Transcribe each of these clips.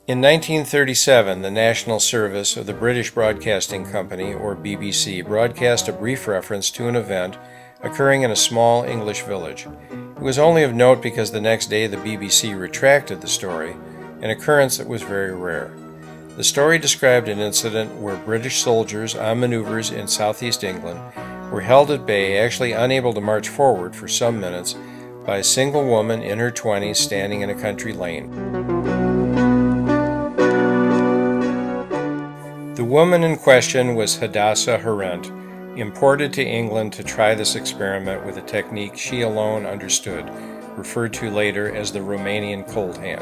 In 1937, the National Service of the British Broadcasting Company, or BBC, broadcast a brief reference to an event occurring in a small English village. It was only of note because the next day the BBC retracted the story, an occurrence that was very rare. The story described an incident where British soldiers on maneuvers in southeast England were held at bay, actually unable to march forward for some minutes, by a single woman in her 20s standing in a country lane. The woman in question was Katherine Harendt, imported to England to try this experiment with a technique she alone understood, referred to later as the Romanian Cold Hand.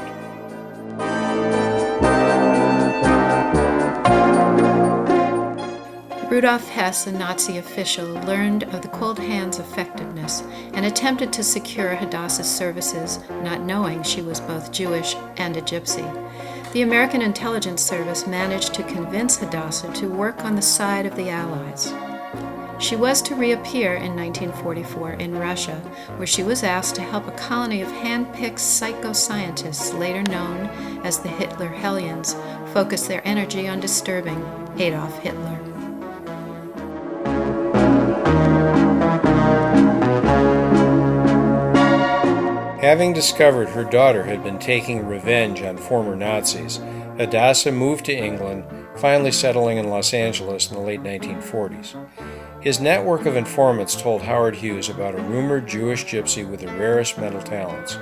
Rudolf Hess, a Nazi official, learned of the Cold Hand's effectiveness and attempted to secure Hadassah's services, not knowing she was both Jewish and a gypsy. The American intelligence service managed to convince Hadassah to work on the side of the Allies. She was to reappear in 1944 in Russia, where she was asked to help a colony of hand-picked psychoscientists, later known as the Hitler Hellions, focus their energy on disturbing Adolf Hitler. Having discovered her daughter had been taking revenge on former Nazis, Hadassah moved to England, finally settling in Los Angeles in the late 1940s. His network of informants told Howard Hughes about a rumored Jewish gypsy with the rarest mental talents.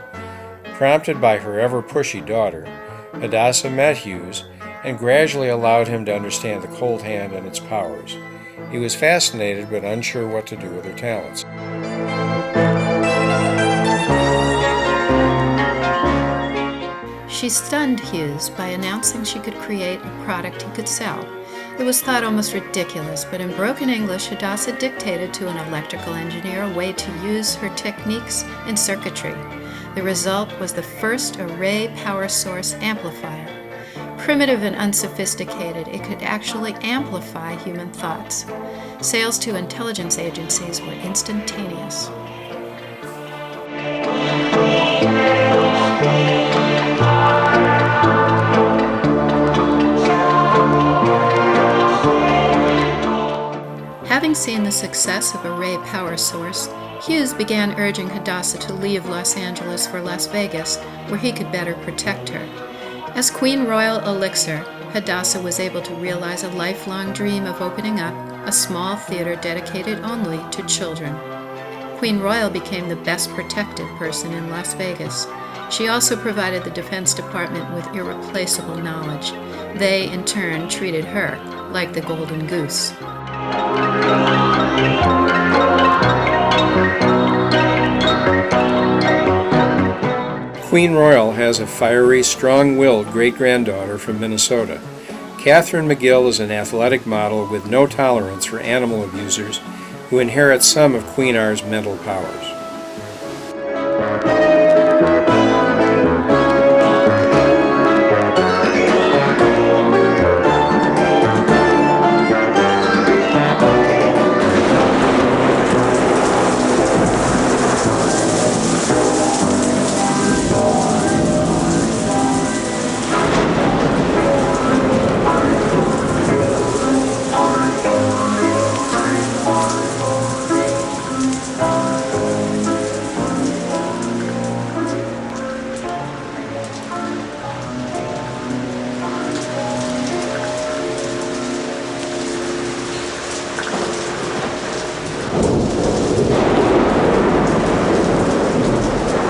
Prompted by her ever-pushy daughter, Hadassah met Hughes and gradually allowed him to understand the Cold Hand and its powers. He was fascinated but unsure what to do with her talents. She stunned Hughes by announcing she could create a product he could sell. It was thought almost ridiculous, but in broken English, Hadassah dictated to an electrical engineer a way to use her techniques in circuitry. The result was the first array power source amplifier. Primitive and unsophisticated, it could actually amplify human thoughts. Sales to intelligence agencies were instantaneous. Having seen the success of a ray power source, Hughes began urging Hadassah to leave Los Angeles for Las Vegas, where he could better protect her. As Queen Royal Elixir, Hadassah was able to realize a lifelong dream of opening up a small theater dedicated only to children. Queen Royal became the best protected person in Las Vegas. She also provided the Defense Department with irreplaceable knowledge. They, in turn, treated her like the golden goose. Queen Royal has a fiery, strong-willed great-granddaughter from Minnesota. Katherine McGill is an athletic model with no tolerance for animal abusers who inherit some of Queen R's mental powers.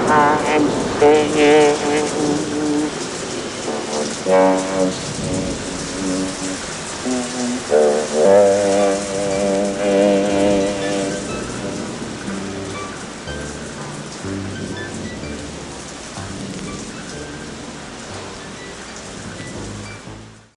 I'm singing.